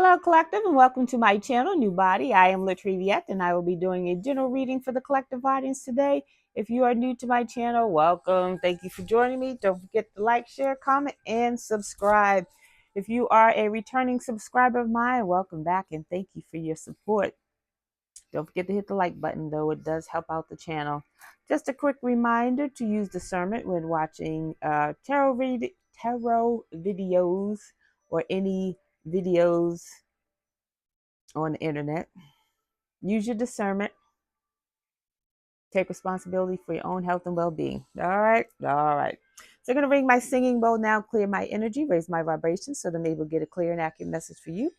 Hello, collective, and welcome to my channel, NUBODI. I am Latriviette, and I will be doing a general reading for the collective audience today. If you are new to my channel, welcome. Thank you for joining me. Don't forget to like, share, comment, and subscribe. If you are a returning subscriber of mine, welcome back, and thank you for your support. Don't forget to hit the like button, though. It does help out the channel. Just a quick reminder to use discernment when watching tarot videos or any videos on the internet. Use your discernment. Take responsibility for your own health and well-being. All right. So I'm going to ring my singing bowl now, clear my energy, raise my vibration so that maybe we'll get a clear and accurate message for you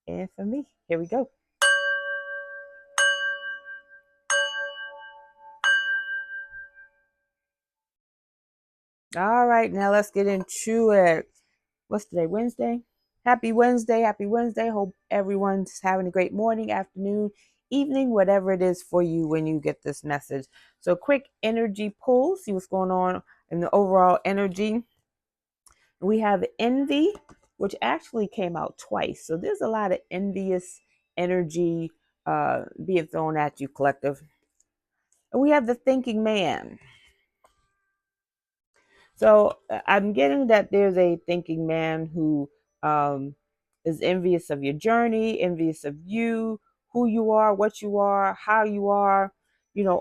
and for me. Here we go. All right, now let's get into it. What's today? Wednesday? Happy Wednesday. Happy Wednesday. Hope everyone's having a great morning, afternoon, evening, whatever it is for you when you get this message. So quick energy pull, see what's going on in the overall energy. We have envy, which actually came out twice. So there's a lot of envious energy being thrown at you, collective. And we have the thinking man. So I'm getting that there's a thinking man who is envious of your journey, envious of you, who you are, what you are, how you are,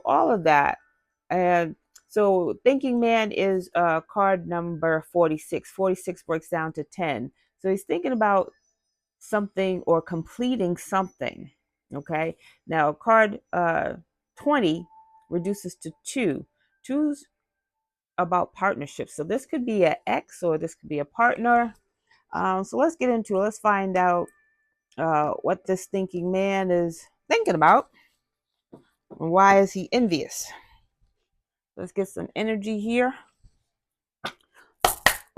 all of that. And so thinking man is card number 46. 46 breaks down to 10. So he's thinking about something or completing something. Okay. Now card 20 reduces to 2. Two's about partnerships. So this could be an ex or this could be a partner. So let's get into it. Let's find out what this thinking man is thinking about and why is he envious. Let's get some energy here.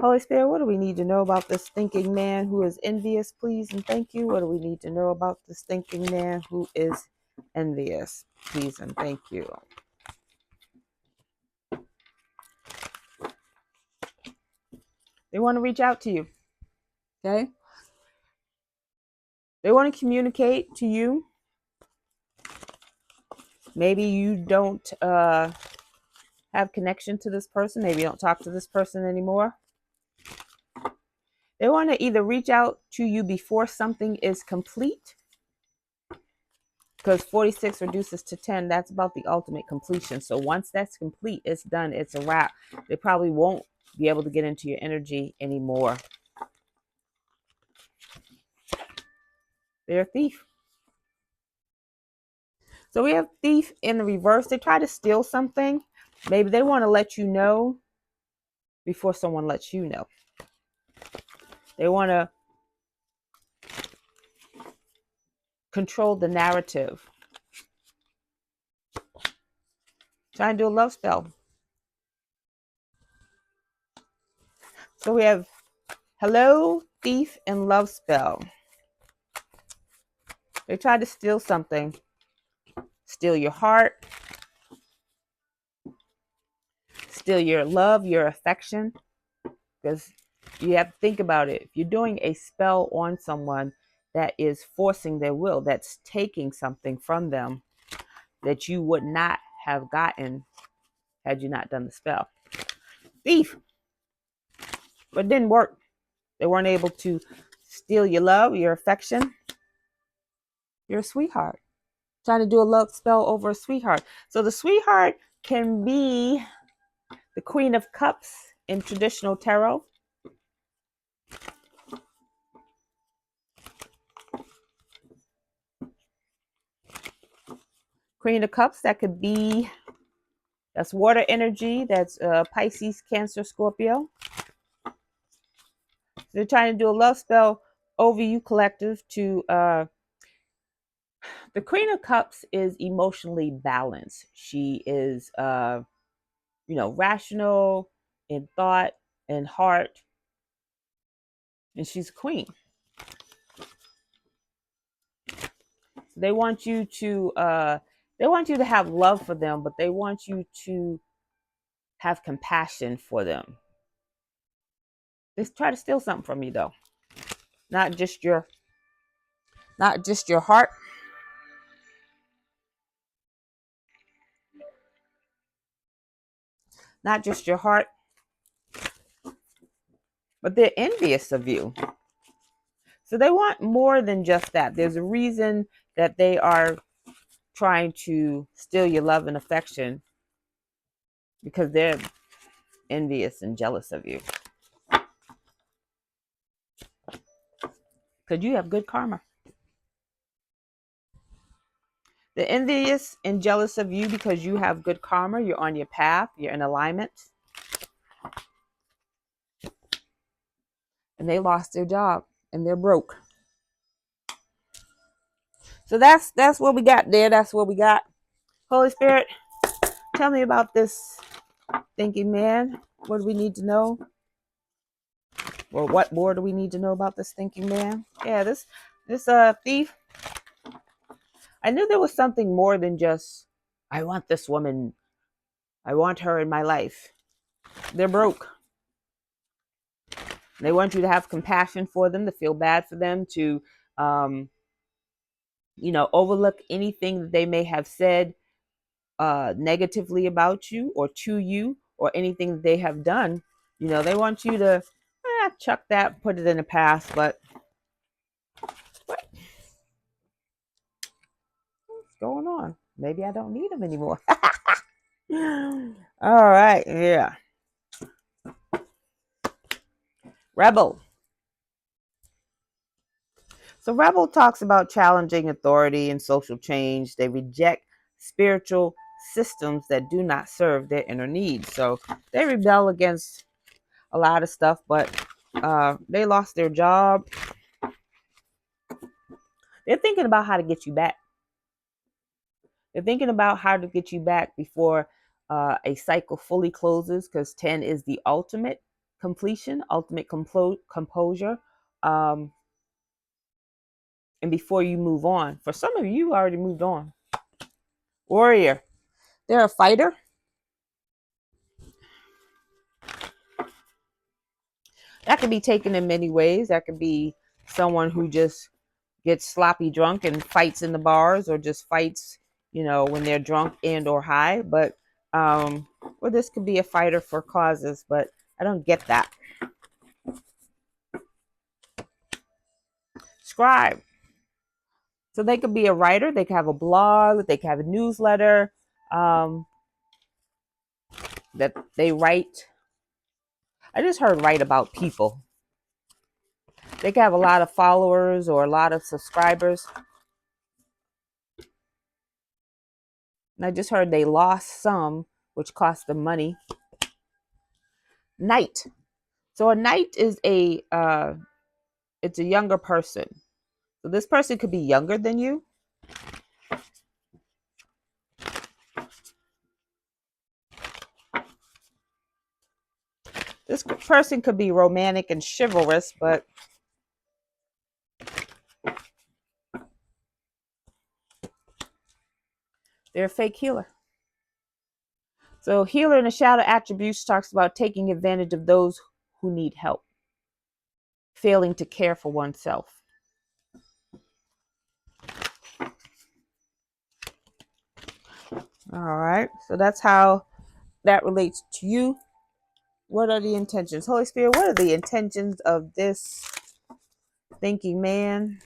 Holy Spirit, what do we need to know about this thinking man who is envious, please and thank you? What do we need to know about this thinking man who is envious, please and thank you? They want to reach out to you, okay? They want to communicate to you. Maybe you don't have connection to this person. Maybe you don't talk to this person anymore. They want to either reach out to you before something is complete, because 46 reduces to 10. That's about the ultimate completion. So once that's complete, it's done. It's a wrap. They probably won't be able to get into your energy anymore. They're a thief. So we have thief in the reverse. They try to steal something. Maybe they want to let you know before someone lets you know. They want to control the narrative. Trying to do a love spell. So we have hello, thief, and love spell. They try to steal something. Steal your heart. Steal your love, your affection. Because you have to think about it. If you're doing a spell on someone that is forcing their will, that's taking something from them that you would not have gotten had you not done the spell. Thief. But it didn't work. They weren't able to steal your love, your affection. You're a sweetheart. Trying to do a love spell over a sweetheart. So the sweetheart can be the Queen of Cups in traditional tarot. Queen of Cups, that could be, that's water energy. That's Pisces, Cancer, Scorpio. So they're trying to do a love spell over you, collective, to the Queen of Cups is emotionally balanced. She is rational in thought and heart, and she's a queen. They want you to have love for them, but they want you to have compassion for them. They try to steal something from you, though. Not just your Not just your heart, not just your heart, but they're envious of you. So they want more than just that. There's a reason that they are trying to steal your love and affection, because they're envious and jealous of you. Because you have good karma. They're envious and jealous of you because you have good karma. You're on your path. You're in alignment. And they lost their job and they're broke. So that's what we got there. That's what we got. Holy Spirit, tell me about this thinking man. What do we need to know? Or what more do we need to know about this thinking man? Yeah, this thief. I knew there was something more than just, I want this woman. I want her in my life. They're broke. They want you to have compassion for them, to feel bad for them, to, overlook anything that they may have said negatively about you or to you, or anything that they have done. They want you to chuck that, put it in the past. But what's going on? Maybe I don't need them anymore. All right, yeah. Rebel. So Rebel talks about challenging authority and social change. They reject spiritual systems that do not serve their inner needs. So they rebel against a lot of stuff, but they lost their job. They're thinking about how to get you back. They're thinking about how to get you back before a cycle fully closes, because 10 is the ultimate completion, ultimate composure. Um, and before you move on. For some of you, you already moved on. Warrior. They're a fighter. That can be taken in many ways. That could be someone who just gets sloppy drunk and fights in the bars, or just fights, when they're drunk and or high. But or this could be a fighter for causes, but I don't get that. Scribe. So they could be a writer. They could have a blog. They could have a newsletter that they write. I just heard write about people. They could have a lot of followers or a lot of subscribers. And I just heard they lost some, which cost them money. Knight. So a knight is it's a younger person. So this person could be younger than you. This person could be romantic and chivalrous, but they're a fake healer. So healer in the shadow attributes talks about taking advantage of those who need help, failing to care for oneself. All right. So that's how that relates to you. What are the intentions? Holy Spirit, what are the intentions of this thinking man?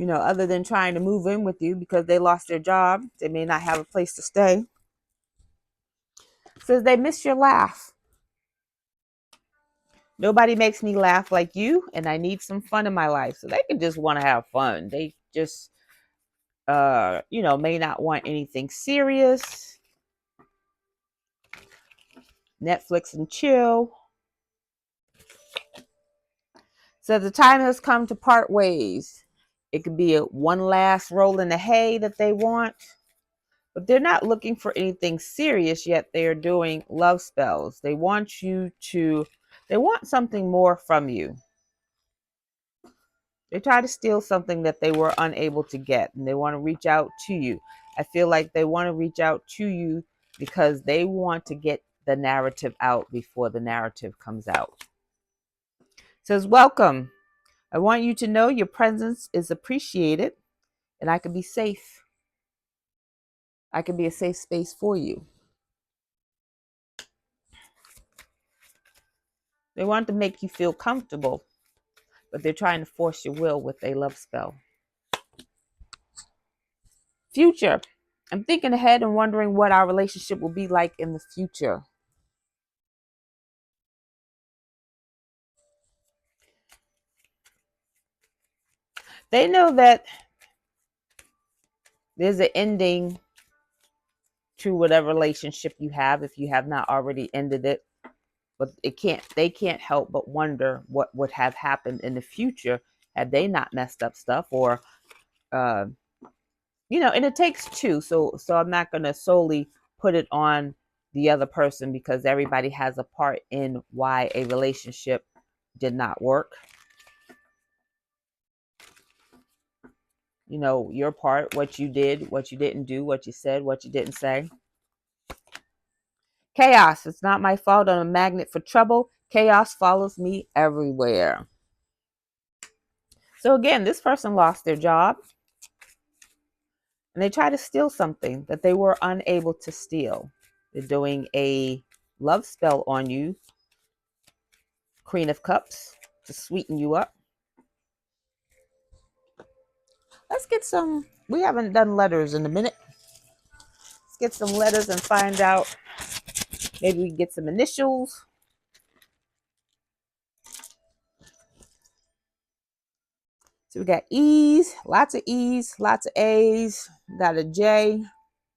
Other than trying to move in with you because they lost their job, they may not have a place to stay. Says they miss your laugh. Nobody makes me laugh like you, and I need some fun in my life. So they can just want to have fun. They just, may not want anything serious. Netflix and chill. So the time has come to part ways. It could be a one last roll in the hay that they want, but they're not looking for anything serious yet. They are doing love spells. They want something more from you. They try to steal something that they were unable to get, and they want to reach out to you. I feel like they want to reach out to you because they want to get the narrative out before the narrative comes out. It says, welcome. I want you to know your presence is appreciated, and I can be safe. I can be a safe space for you. They want to make you feel comfortable, but they're trying to force your will with a love spell. Future. I'm thinking ahead and wondering what our relationship will be like in the future. They know that there's an ending to whatever relationship you have if you have not already ended it. But they can't help but wonder what would have happened in the future had they not messed up stuff, or uh, and it takes two. So I'm not going to solely put it on the other person, because everybody has a part in why a relationship did not work. Your part, what you did, what you didn't do, what you said, what you didn't say. Chaos. It's not my fault. I'm a magnet for trouble. Chaos follows me everywhere. So again, this person lost their job, and they try to steal something that they were unable to steal. They're doing a love spell on you, Queen of Cups, to sweeten you up. Let's get some. We haven't done letters in a minute. Let's get some letters and find out. Maybe we can get some initials. So we got E's, lots of A's, got a J,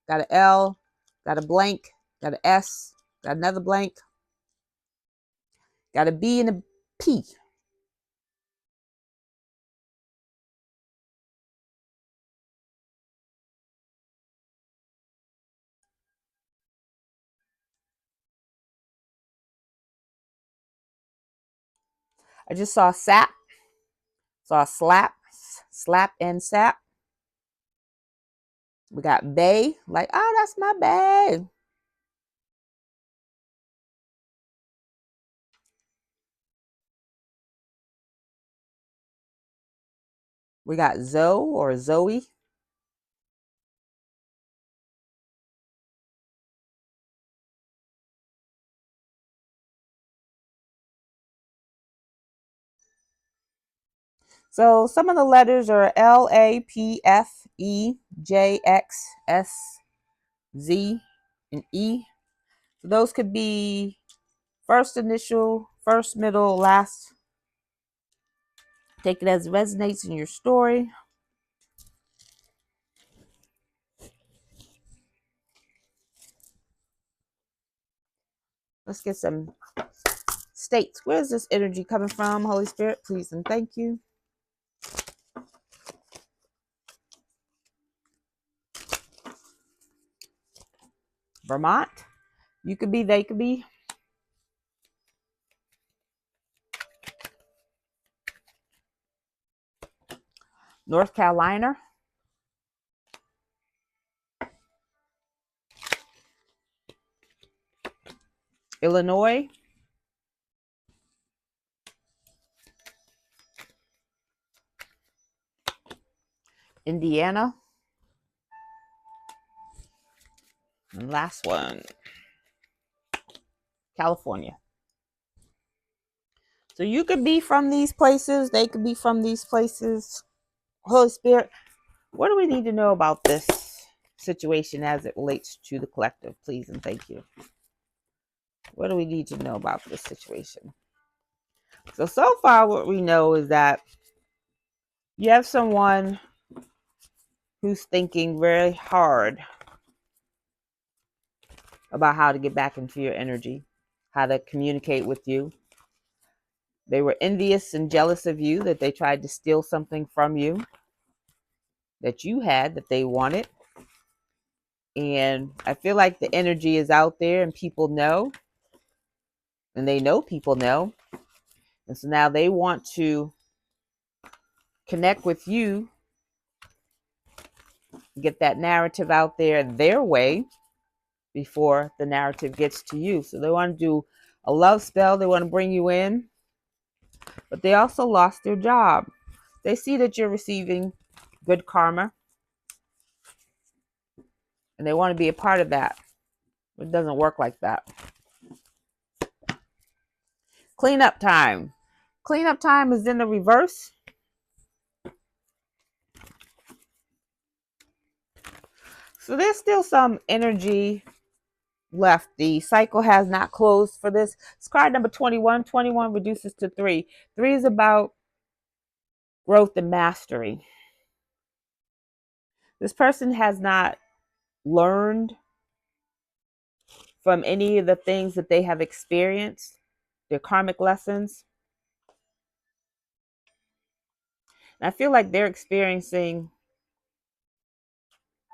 got an L, got a blank, got an S, got another blank, got a B and a P. I just saw sap, saw slap and sap. We got bay, like, oh, that's my bay. We got Zoe or Zoe. So some of the letters are L, A, P, F, E, J, X, S, Z, and E. So those could be first initial, first, middle, last. Take it as it resonates in your story. Let's get some states. Where's this energy coming from, Holy Spirit? Please and thank you. Vermont. You could be, they could be. North Carolina. Illinois. Indiana. And last one, California. So you could be from these places. They could be from these places. Holy Spirit, what do we need to know about this situation as it relates to the collective? Please and thank you. What do we need to know about this situation? So far what we know is that you have someone who's thinking very hard about how to get back into your energy, how to communicate with you. They were envious and jealous of you, that they tried to steal something from you that you had, that they wanted. And I feel like the energy is out there and people know, and they know people know. And so now they want to connect with you, get that narrative out there their way before the narrative gets to you. So they want to do a love spell. They want to bring you in. But they also lost their job. They see that you're receiving good karma and they want to be a part of that. It doesn't work like that. Cleanup time. Cleanup time is in the reverse. So there's still some energy left. The cycle has not closed for this. It's card number 21. 21 reduces to 3. 3 is about growth and mastery. This person has not learned from any of the things that they have experienced, their karmic lessons. And I feel like they're experiencing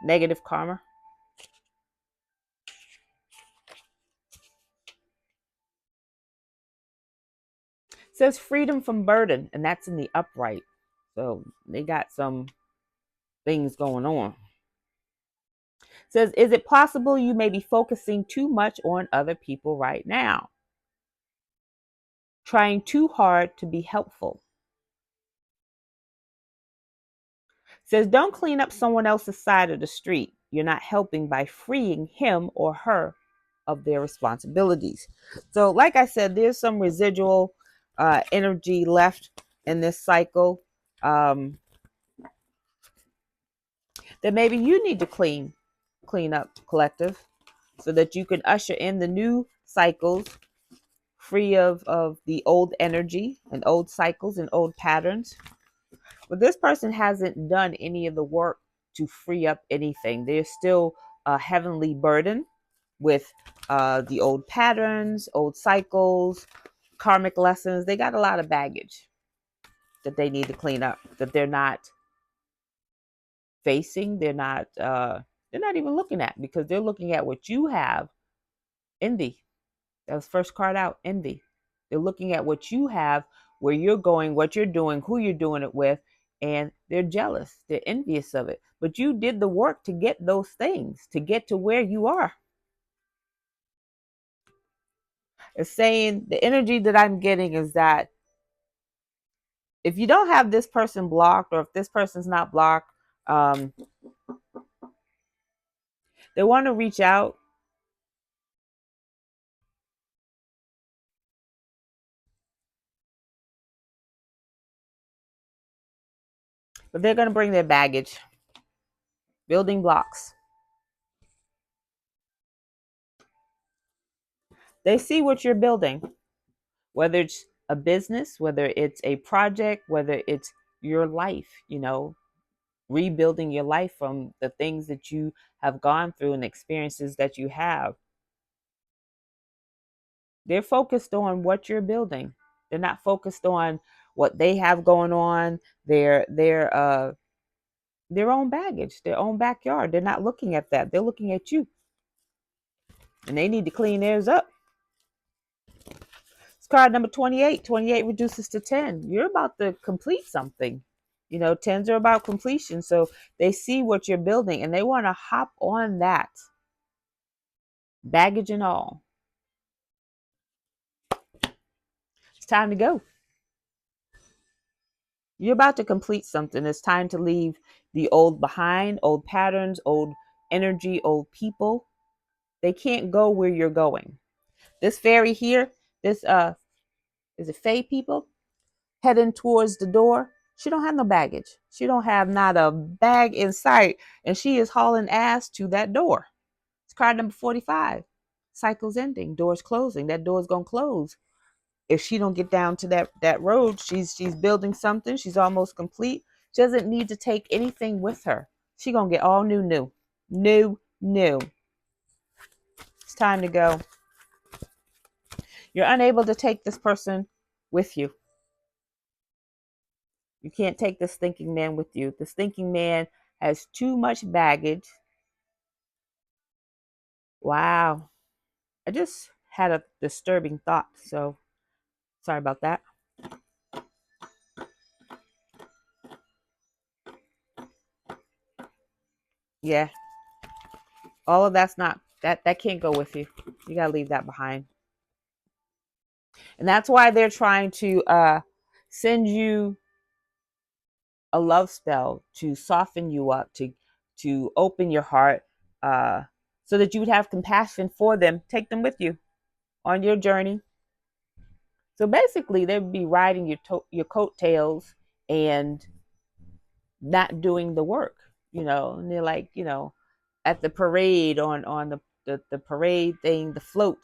negative karma. It says freedom from burden, and that's in the upright. So they got some things going on. It says, is it possible you may be focusing too much on other people right now? Trying too hard to be helpful. It says, don't clean up someone else's side of the street. You're not helping by freeing him or her of their responsibilities. So, like I said, there's some residual energy left in this cycle that maybe you need to clean up, collective, so that you can usher in the new cycles free of the old energy and old cycles and old patterns. But this person hasn't done any of the work to free up anything. They're still heavenly burdened with the old patterns, old cycles, karmic lessons. They got a lot of baggage that they need to clean up, that they're not facing, they're not even looking at, because they're looking at what you have. Envy. That was first card out. Envy. They're looking at what you have, where you're going, what you're doing, who you're doing it with, and they're jealous. They're envious of it. But you did the work to get those things, to get to where you are. It's saying the energy that I'm getting is that if you don't have this person blocked, or if this person's not blocked, they want to reach out. But they're going to bring their baggage, building blocks. They see what you're building, whether it's a business, whether it's a project, whether it's your life, rebuilding your life from the things that you have gone through and experiences that you have. They're focused on what you're building. They're not focused on what they have going on, their own baggage, their own backyard. They're not looking at that. They're looking at you. And they need to clean theirs up. It's card number 28. 28 reduces to 10. You're about to complete something. Tens are about completion. So they see what you're building and they want to hop on that, baggage and all. It's time to go. You're about to complete something. It's time to leave the old behind, old patterns, old energy, old people. They can't go where you're going. This fairy here, this is it Fae people heading towards the door. She don't have no baggage. She don't have not a bag in sight, and she is hauling ass to that door. It's card number 45. Cycle's ending. Door's closing. That door's gonna close. If she don't get down to that road, she's building something. She's almost complete. She doesn't need to take anything with her. She gonna get all new. It's time to go. You're unable to take this person with you. You can't take this thinking man with you. This thinking man has too much baggage. Wow. I just had a disturbing thought, so sorry about that. Yeah. All of that's not that can't go with you. You got to leave that behind. And that's why they're trying to send you a love spell to soften you up, to open your heart, uh, so that you would have compassion for them. Take them with you on your journey. So basically, they would be riding your coattails and not doing the work, And they're like, at the parade on the parade thing, the float,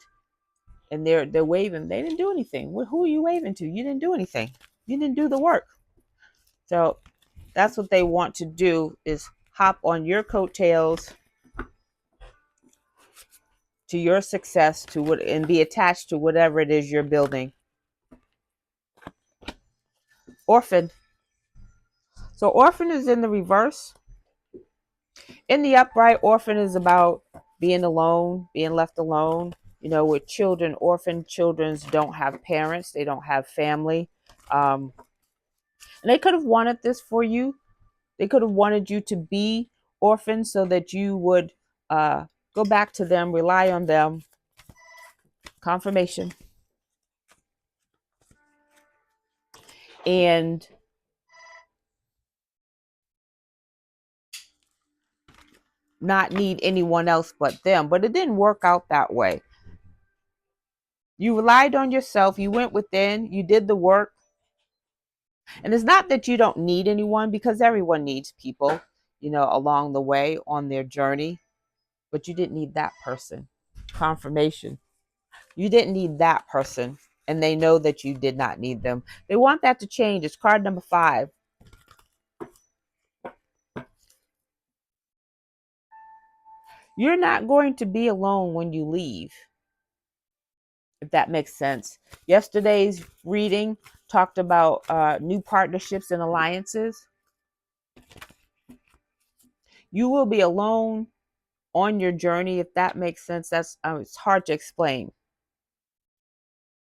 and they're waving. They didn't do anything. Who are you waving to? You didn't do anything. You didn't do the work. So that's what they want to do, is hop on your coattails to your success, to what, and be attached to whatever it is you're building. Orphan. So orphan is in the reverse. In the upright, orphan is about being alone, being left alone. With children, orphan children don't have parents, they don't have family. And they could have wanted this for you. They could have wanted you to be orphan so that you would go back to them, rely on them. Confirmation. And not need anyone else but them. But it didn't work out that way. You relied on yourself. You went within. You did the work. And it's not that you don't need anyone, because everyone needs people, along the way on their journey. But you didn't need that person. Confirmation. You didn't need that person. And they know that you did not need them. They want that to change. It's card number 5. You're not going to be alone when you leave, if that makes sense. Yesterday's reading talked about new partnerships and alliances. You will be alone on your journey, if that makes sense. That's it's hard to explain.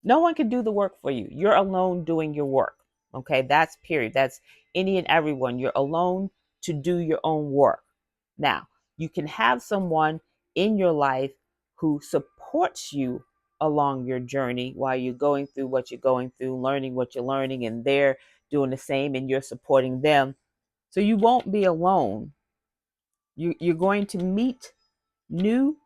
No one can do the work for you. You're alone doing your work. Okay, that's period. That's any and everyone. You're alone to do your own work. Now, you can have someone in your life who supports you along your journey while you're going through what you're going through, learning what you're learning, and they're doing the same and you're supporting them. So you won't be alone. You're going to meet new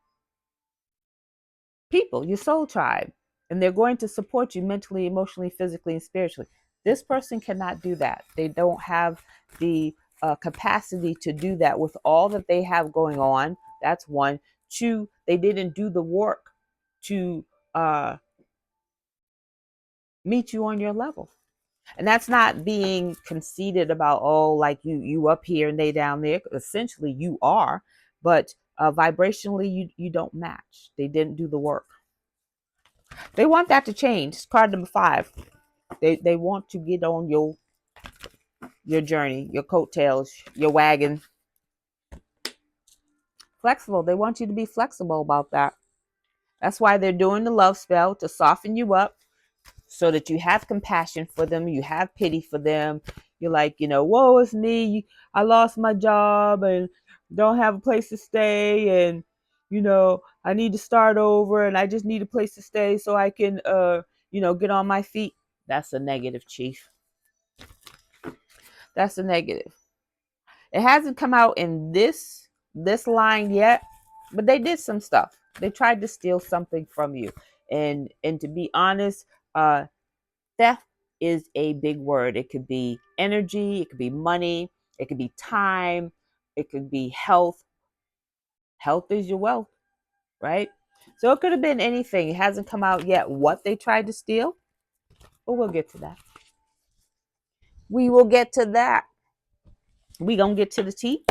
people, your soul tribe, and they're going to support you mentally, emotionally, physically, and spiritually. This person cannot do that. They don't have the capacity to do that with all that they have going on. That's one. Two, they didn't do the work to meet you on your level. And that's not being conceited about, oh, like you up here and they down there. Essentially, you are, but vibrationally, you don't match. They didn't do the work. They want that to change. It's card number 5. They want to get on your journey, your coattails, your wagon. Flexible. They want you to be flexible about that. That's why they're doing the love spell, to soften you up so that you have compassion for them. You have pity for them. You're like, woe is me. I lost my job and don't have a place to stay. And, I need to start over and I just need a place to stay so I can, get on my feet. That's a negative, Chief. That's a negative. It hasn't come out in this line yet, but they did some stuff. They tried to steal something from you. And to be honest, theft is a big word. It could be energy, it could be money, it could be time, it could be health. Health is your wealth, right? So it could have been anything. It hasn't come out yet what they tried to steal, but we'll get to that. We will get to that. We gonna get to the tea.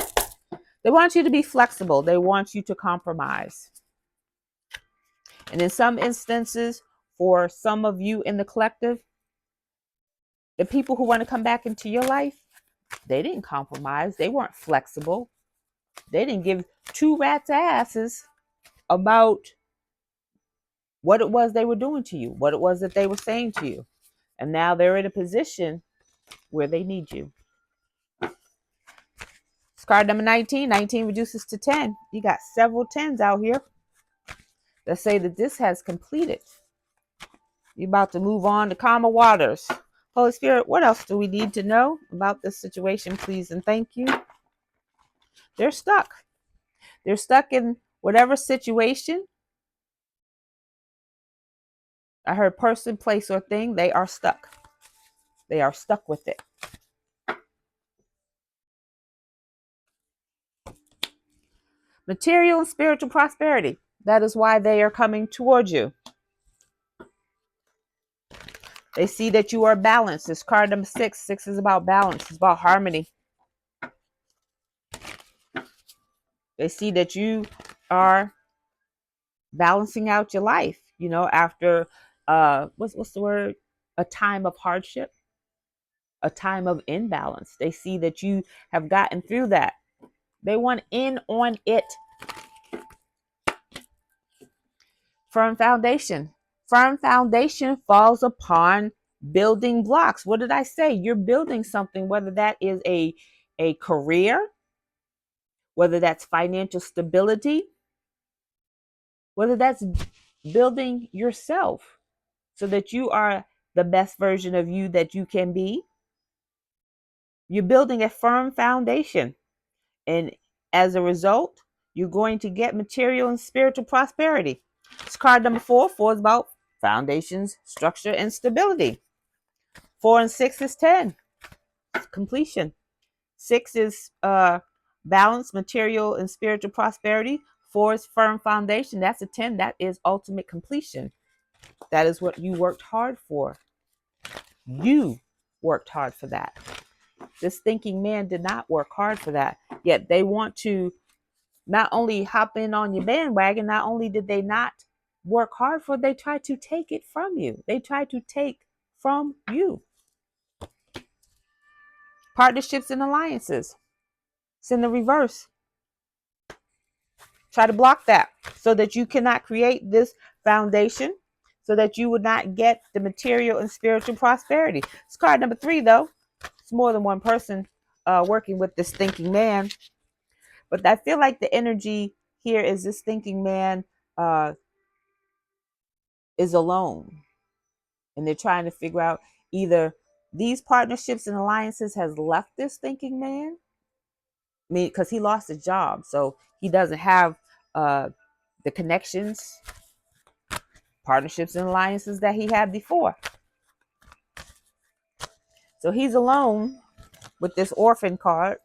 They want you to be flexible. They want you to compromise. And in some instances, for some of you in the collective, the people who want to come back into your life, they didn't compromise. They weren't flexible. They didn't give two rats' asses about what it was they were doing to you, what it was that they were saying to you. And now they're in a position where they need you. It's card number 19. 19 reduces to 10. You got several 10s out here that say that this has completed. You're about to move on to calmer waters. Holy Spirit, what else do we need to know about this situation, please and thank you? They're stuck. They're stuck in whatever situation. I heard person, place, or thing. They are stuck. They are stuck with it. Material and spiritual prosperity. That is why they are coming towards you. They see that you are balanced. It's card number 6. 6 is about balance. It's about harmony. They see that you are balancing out your life, after what's the word? A time of hardship, a time of imbalance. They see that you have gotten through that. They want in on it. Firm foundation. Firm foundation falls upon building blocks. What did I say? You're building something, whether that is a career, whether that's financial stability, whether that's building yourself so that you are the best version of you that you can be. You're building a firm foundation. And as a result, you're going to get material and spiritual prosperity. It's card number 4. 4 is about foundations, structure, and stability. 4 and 6 is 10. Completion. 6 is balance, material, and spiritual prosperity. 4 is firm foundation. That's a 10. That is ultimate completion. That is what you worked hard for. You worked hard for that. This thinking man did not work hard for that. Yet they want to not only hop in on your bandwagon, not only did they not work hard for it, they tried to take it from you. They tried to take from you. Partnerships and alliances. It's in the reverse. Try to block that so that you cannot create this foundation, so that you would not get the material and spiritual prosperity. It's card number 3, though. It's more than one person working with this thinking man. But I feel like the energy here is this thinking man is alone. And they're trying to figure out either these partnerships and alliances has left this thinking man. I mean, because he lost his job. So he doesn't have the connections, partnerships, and alliances that he had before. So he's alone with this orphan card.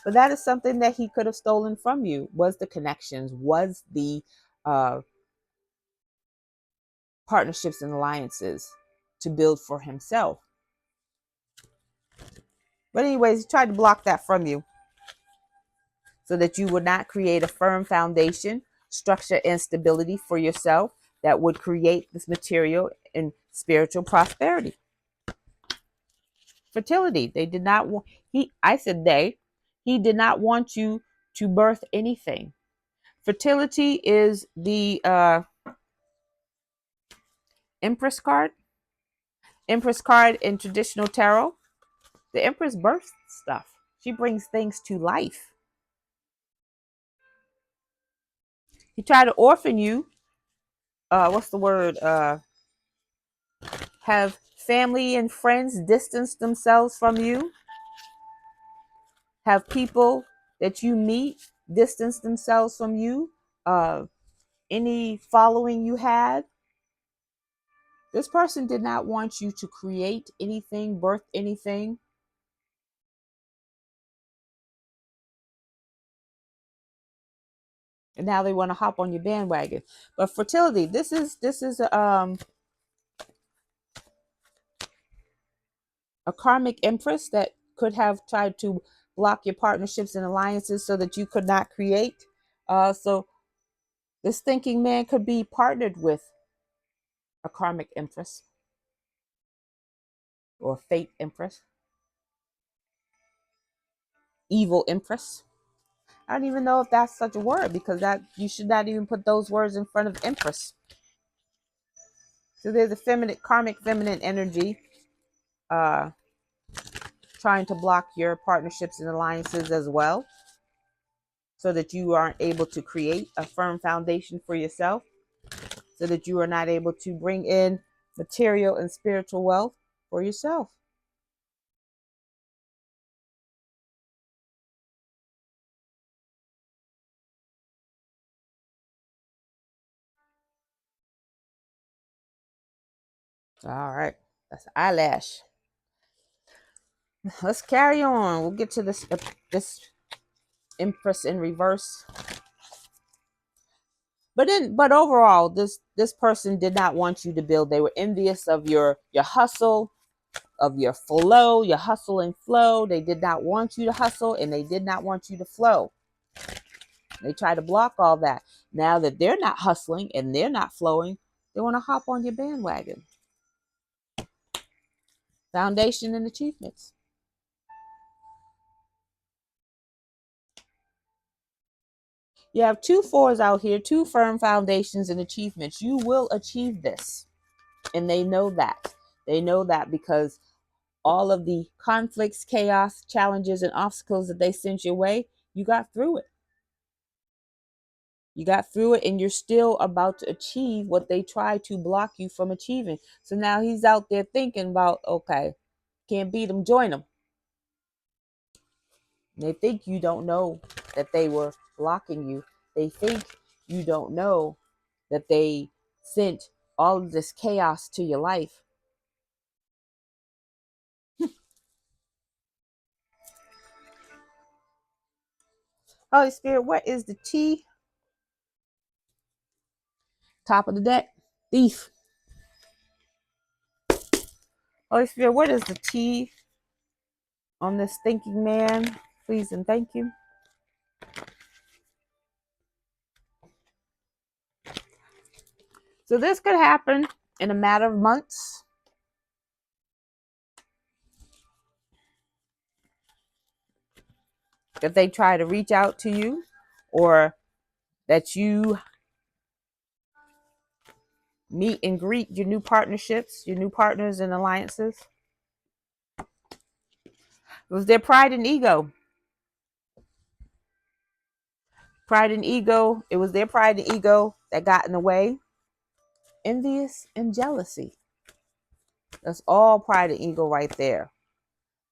But that is something that he could have stolen from you, was the connections, was the partnerships and alliances to build for himself. But anyways, he tried to block that from you so that you would not create a firm foundation, structure, and stability for yourself that would create this material and spiritual prosperity. Fertility. They did not want, he did not want you to birth anything. Fertility is the Empress card. Empress card in traditional tarot. The Empress births stuff. She brings things to life. He tried to orphan you. What's the word? Have family and friends distance themselves from you. Have people that you meet distance themselves from you. Any following you had. This person did not want you to create anything, birth anything. And now they want to hop on your bandwagon. But fertility, this is a karmic empress that could have tried to block your partnerships and alliances so that you could not create. So this thinking man could be partnered with a karmic empress or fate empress, evil empress. I don't even know if that's such a word, because that you should not even put those words in front of empress. So there's a feminine, karmic feminine energy trying to block your partnerships and alliances as well, so that you aren't able to create a firm foundation for yourself. so that you are not able to bring in material and spiritual wealth for yourself. All right, that's eyelash. Let's carry on. We'll get to this Empress in reverse. But overall, this person did not want you to build. They were envious of your hustle, of your flow, your hustle and flow. They did not want you to hustle, and they did not want you to flow. They try to block all that. Now that they're not hustling and they're not flowing, they want to hop on your bandwagon. Foundation and achievements. You have 2 4s out here, 2 firm foundations and achievements. You will achieve this. And they know that. They know that because all of the conflicts, chaos, challenges, and obstacles that they sent your way, you got through it. You got through it, and you're still about to achieve what they tried to block you from achieving. So now he's out there thinking about, okay, can't beat them, join them. They think you don't know that they were blocking you. They think you don't know that they sent all of this chaos to your life. Holy Spirit, what is the T? Top of the deck, thief. Holy Spirit, what is the T on this thinking man? Please and thank you. So this could happen in a matter of months. If they try to reach out to you, or that you meet and greet your new partnerships, your new partners and alliances. It was their pride and ego. Pride and ego. It was their pride and ego that got in the way. Envious and jealousy. That's all pride and ego right there.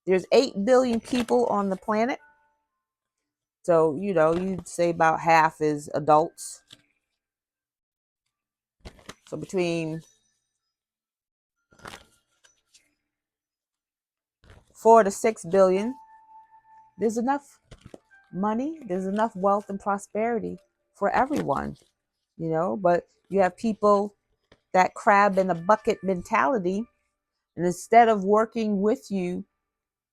There's 8 billion people on the planet. So, you'd say about half is adults. So between 4 to 6 billion, there's enough money, there's enough wealth and prosperity for everyone, but you have people that crab in a bucket mentality, and instead of working with you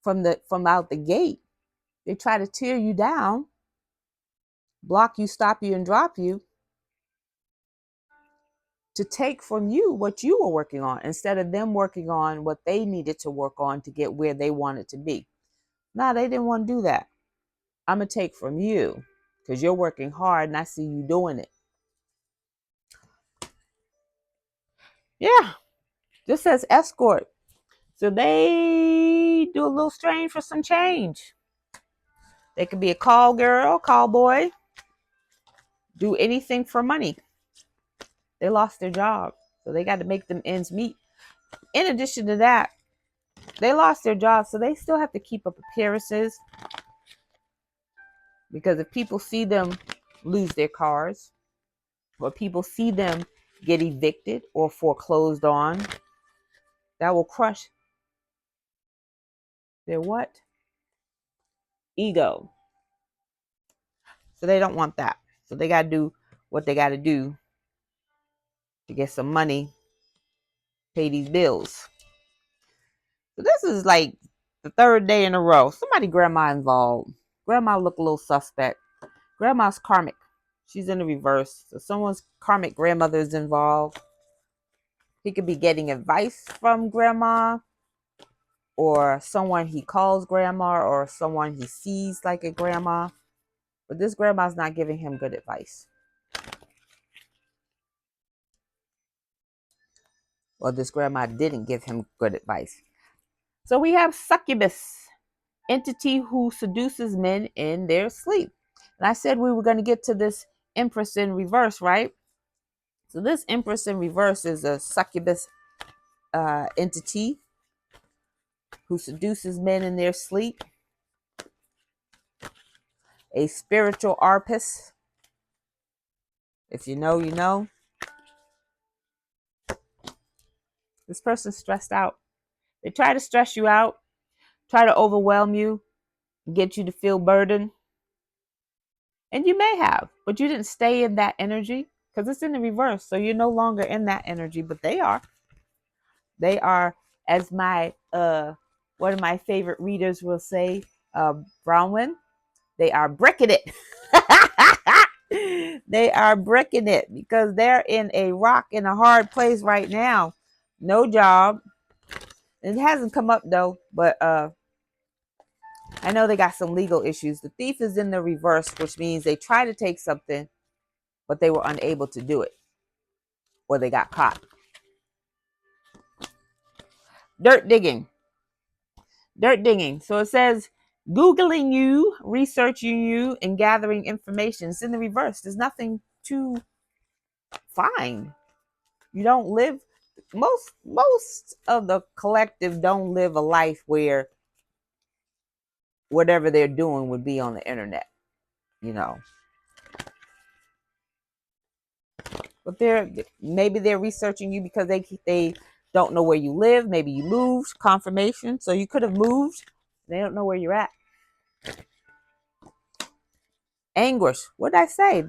from out the gate, they try to tear you down, block you, stop you, and drop you to take from you what you were working on, instead of them working on what they needed to work on to get where they wanted to be. No, they didn't want to do that. I'm going to take from you because you're working hard and I see you doing it. Yeah, this says escort. So they do a little strange for some change. They could be a call girl, call boy, do anything for money. They lost their job, so they got to make them ends meet. In addition to that, they lost their job, so they still have to keep up appearances, because if people see them lose their cars, or people see them get evicted or foreclosed on, that will crush their what? Ego. So they don't want that. So they got to do what they got to do to get some money, pay these bills. So this is like the 3rd day in a row. Somebody grandma involved. Grandma look a little suspect. Grandma's karmic. She's in the reverse. So someone's karmic grandmother is involved. He could be getting advice from grandma, or someone he calls grandma, or someone he sees like a grandma. But this grandma's not giving him good advice. Well, this grandma didn't give him good advice. So we have succubus, entity who seduces men in their sleep. And I said we were going to get to this Empress in reverse, right? So this Empress in reverse is a succubus entity who seduces men in their sleep, a spiritual arpist. If you know, you know. This person's stressed out. They try to stress you out, try to overwhelm you, get you to feel burdened. And you may have, but you didn't stay in that energy because it's in the reverse. So you're no longer in that energy, but they are. They are, as my one of my favorite readers will say, Bronwyn, they are bricking it. They are bricking it because they're in a rock in a hard place right now. No job. It hasn't come up though, but I know they got some legal issues. The thief is in the reverse, which means they try to take something, but they were unable to do it, or they got caught. Dirt digging. Dirt digging. So it says Googling you, researching you, and gathering information. It's in the reverse. There's nothing to find. You don't live, most of the collective don't live a life where whatever they're doing would be on the internet, you know. But maybe they're researching you because they don't know where you live. Maybe you moved, confirmation. So you could have moved. They don't know where you're at. Anguish. What did I say?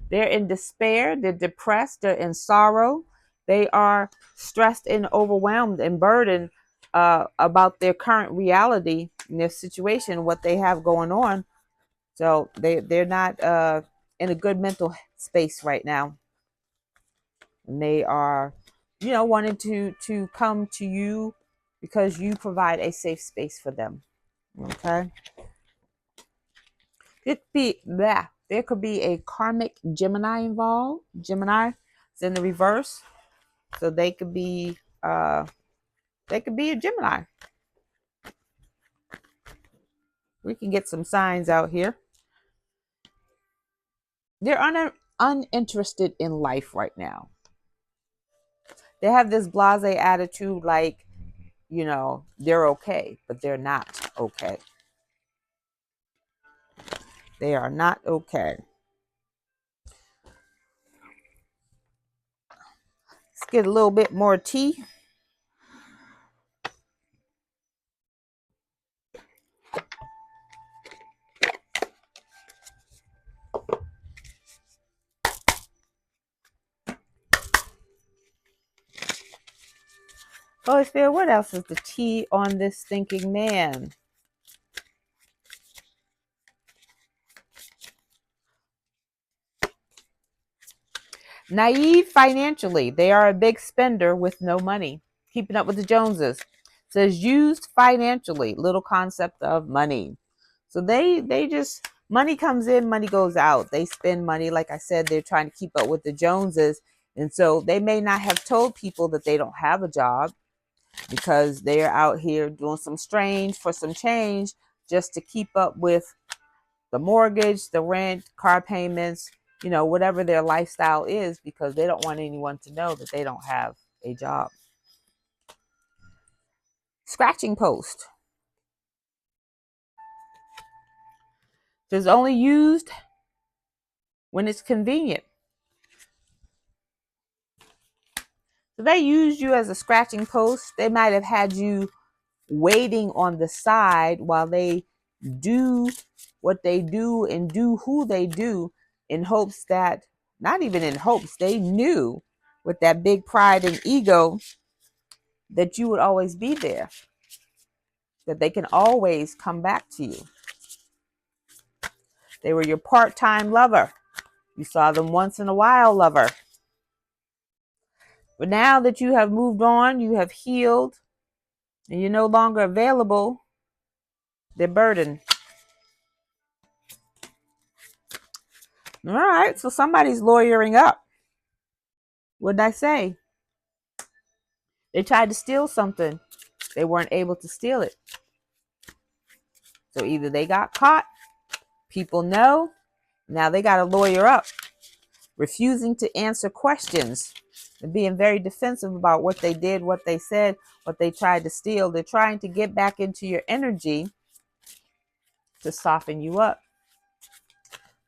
They're in despair. They're depressed. They're in sorrow. They are stressed and overwhelmed and burdened about their current reality and their situation, what they have going on. So they're not in a good mental space right now. And they are, wanting to come to you because you provide a safe space for them. Okay. There could be a karmic Gemini involved. Gemini is in the reverse. So they could be a Gemini. We can get some signs out here. They're uninterested in life right now. They have this blasé attitude like, they're okay, but they're not okay. They are not okay. Let's get a little bit more tea. Holy Spirit, what else is the tea on this thinking man? Naive financially. They are a big spender with no money. Keeping up with the Joneses. Says used financially. Little concept of money. So they just, money comes in, money goes out. They spend money. Like I said, they're trying to keep up with the Joneses. And so they may not have told people that they don't have a job because they're out here doing some strange for some change just to keep up with the mortgage, the rent, car payments, whatever their lifestyle is, because they don't want anyone to know that they don't have a job. Scratching post. It's only used when it's convenient. So they used you as a scratching post. They might have had you waiting on the side while they do what they do and do who they do, in hopes that, not even in hopes, they knew with that big pride and ego that you would always be there, that they can always come back to you. They were your part-time lover. You saw them once in a while lover. But now that you have moved on, you have healed, and you're no longer available, they're burdened. All right, so somebody's lawyering up. What did I say? They tried to steal something. They weren't able to steal it. So either they got caught, people know, now they got to lawyer up. refusing to answer questions, and being very defensive about what they did, what they said, what they tried to steal. They're trying to get back into your energy to soften you up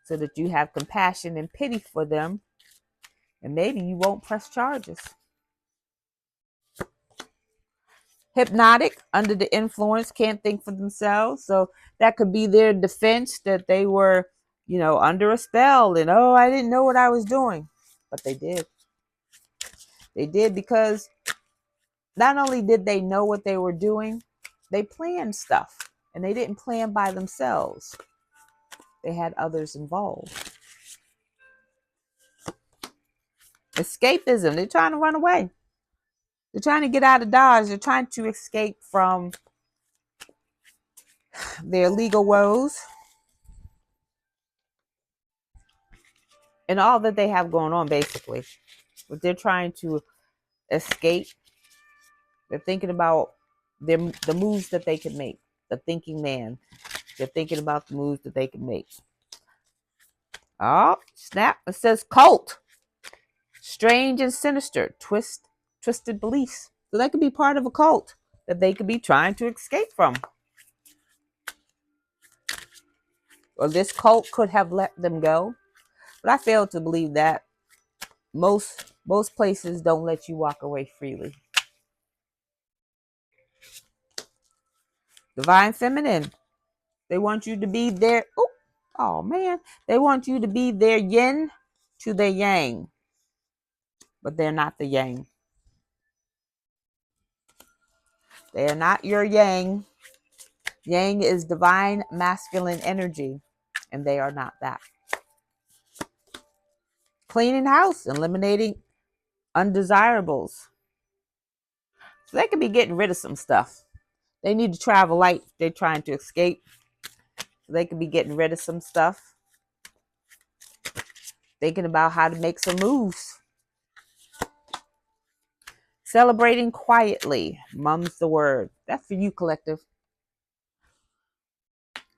so that you have compassion and pity for them, and maybe you won't press charges. Hypnotic, under the influence, can't think for themselves. So that could be their defense, that they were, under a spell and, oh, I didn't know what I was doing. But they did. They did, because not only did they know what they were doing, they planned stuff, and they didn't plan by themselves. They had others involved. Escapism, they're trying to run away. They're trying to get out of Dodge. They're trying to escape from their legal woes and all that they have going on, basically. But they're trying to escape. They're thinking about the moves that they can make. The thinking man. They're thinking about the moves that they can make. Oh, snap. It says cult. Strange and sinister. Twisted beliefs. So that could be part of a cult that they could be trying to escape from. Or this cult could have let them go. But I fail to believe that. Most places don't let you walk away freely. Divine feminine. They want you to be their, oh man, they want you to be their yin to their yang. But they're not the yang. They are not your yang. Yang is divine masculine energy, and they are not that. Cleaning house, eliminating undesirables. So they could be getting rid of some stuff. They need to travel light. They're trying to escape. So they could be getting rid of some stuff. Thinking about how to make some moves. Celebrating quietly. Mum's the word. That's for you, collective.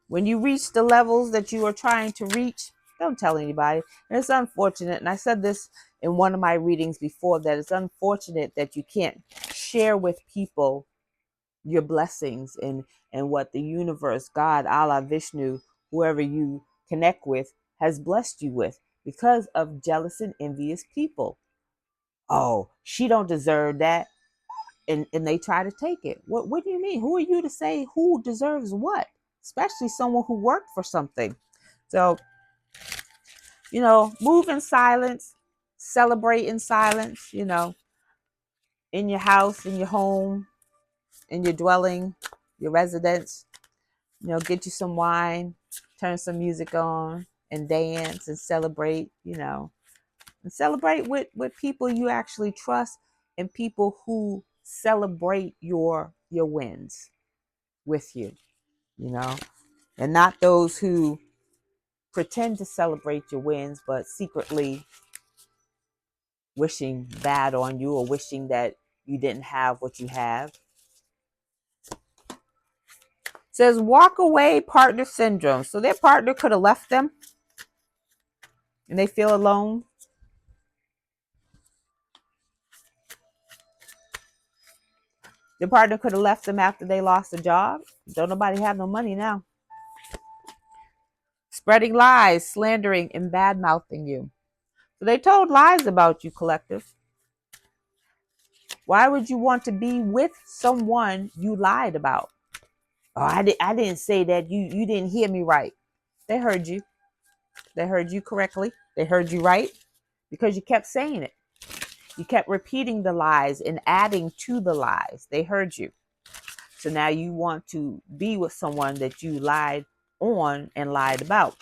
When you reach the levels that you are trying to reach, don't tell anybody. And it's unfortunate, and I said this in one of my readings before, that it's unfortunate that you can't share with people your blessings and what the universe, God, Allah, Vishnu, whoever you connect with, has blessed you with, because of jealous and envious people. Oh, she don't deserve that. And they try to take it. What do you mean? Who are you to say who deserves what? Especially someone who worked for something. So, move in silence, celebrate in silence, in your house, in your home, in your dwelling, your residence. Get you some wine, turn some music on, and dance and celebrate, and celebrate with people you actually trust, and people who celebrate your wins with you, and not those who pretend to celebrate your wins, but secretly wishing bad on you, or wishing that you didn't have what you have. It says walk away partner syndrome. So their partner could have left them and they feel alone. Their partner could have left them after they lost a job. Don't nobody have no money now. Spreading lies, slandering, and bad mouthing you. So they told lies about you, collective. Why would you want to be with someone you lied about? Oh, I didn't say that. You didn't hear me right. They heard you. They heard you correctly. They heard you right, because you kept saying it. You kept repeating the lies and adding to the lies. They heard you. So now you want to be with someone that you lied on and lied about.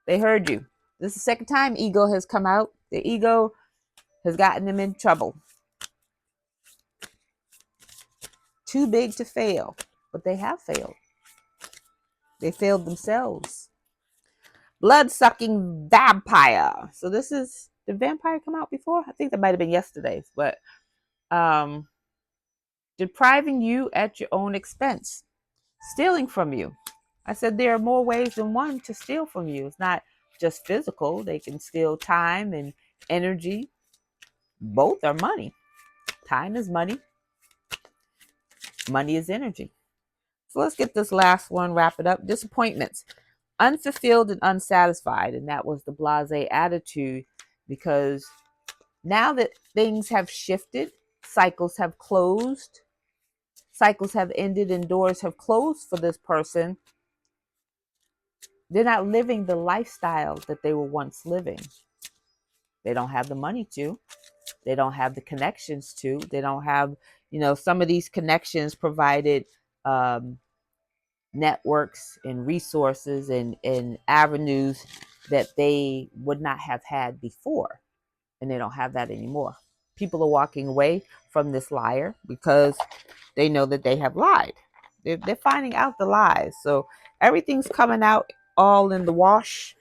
They heard you. This is the second time ego has come out. The ego has gotten them in trouble. Too big to fail, but they have failed. They failed themselves. Blood-sucking vampire. So this is, did vampire come out before? I think that might have been yesterday's, but depriving you at your own expense. Stealing from you. I said there are more ways than one to steal from you. It's not just physical. They can steal time and energy. Both are money. Time is money. Money is energy. So let's get this last one, wrap it up. Disappointments. Unfulfilled and unsatisfied. And that was the blasé attitude, because now that things have shifted, cycles have closed, cycles have ended, and doors have closed for this person, they're not living the lifestyle that they were once living. They don't have the money to. They don't have the connections to. They don't have, some of these connections provided networks and resources and avenues that they would not have had before. And they don't have that anymore. People are walking away from this liar because they know that they have lied. They're finding out the lies. So everything's coming out all in the wash.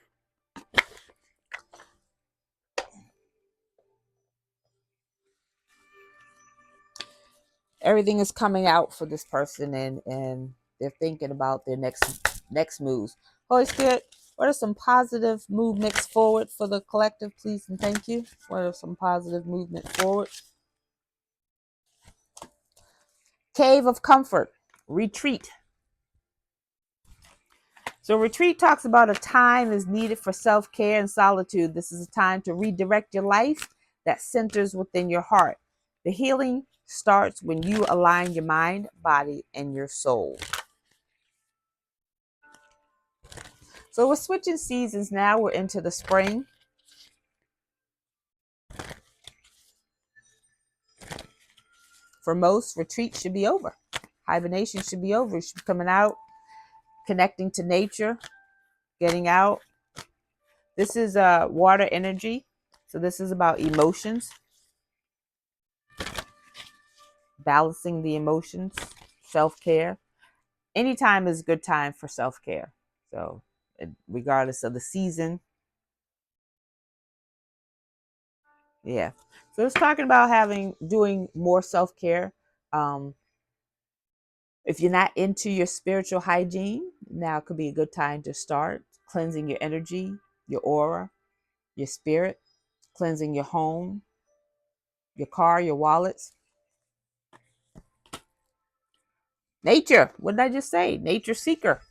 Everything is coming out for this person, and they're thinking about their next moves. Holy Spirit, what are some positive movements forward for the collective, please and thank you? What are some positive movement forward? Cave of comfort, retreat. So retreat talks about a time is needed for self-care and solitude. This is a time to redirect your life that centers within your heart. The healing starts when you align your mind, body, and your soul. So we're switching seasons now. We're into the spring. For most, retreat should be over. Hibernation should be over. You should be coming out, connecting to nature, getting out. This is water energy. So this is about emotions, balancing the emotions, self-care. Anytime is a good time for self-care. So regardless of the season. Yeah. So it's talking about doing more self-care. If you're not into your spiritual hygiene, now could be a good time to start cleansing your energy, your aura, your spirit, cleansing your home, your car, your wallets. Nature. What did I just say? Nature seeker.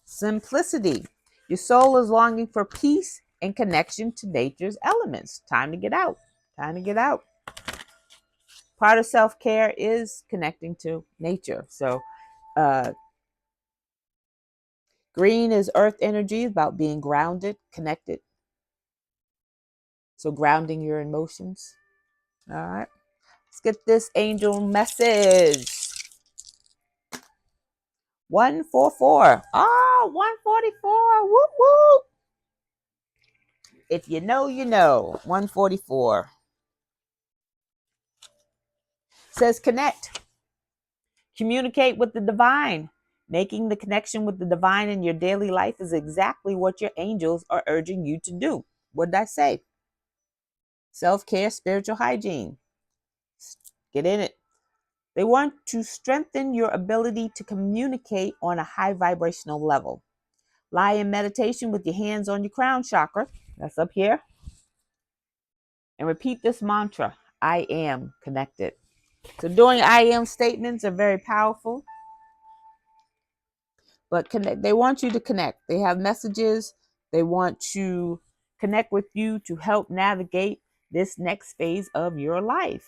Simplicity. Your soul is longing for peace and connection to nature's elements. Time to get out. Time to get out. Part of self-care is connecting to nature. So green is earth energy, about being grounded, connected. So grounding your emotions. All right. Let's get this angel message. 144. Oh, 144. Whoop, whoop. If you know, you know. 144. Says connect. Communicate with the divine. Making the connection with the divine in your daily life is exactly what your angels are urging you to do. What did I say? Self-care, spiritual hygiene. Get in it. They want to strengthen your ability to communicate on a high vibrational level. Lie in meditation with your hands on your crown chakra. That's up here. And repeat this mantra. I am connected. So doing I am statements are very powerful. But connect. They want you to connect. They have messages. They want to connect with you to help navigate this next phase of your life.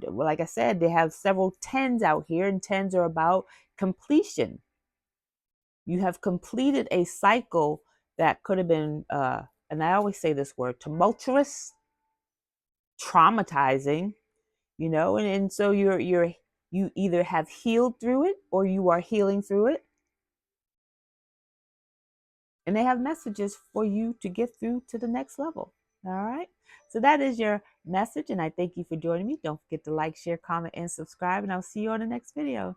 Like I said, they have several tens out here, and tens are about completion. You have completed a cycle that could have been, and I always say this word, tumultuous, traumatizing, and so you either have healed through it or you are healing through it. And they have messages for you to get through to the next level. All right. So that is your message. And I thank you for joining me. Don't forget to like, share, comment, and subscribe. And I'll see you on the next video.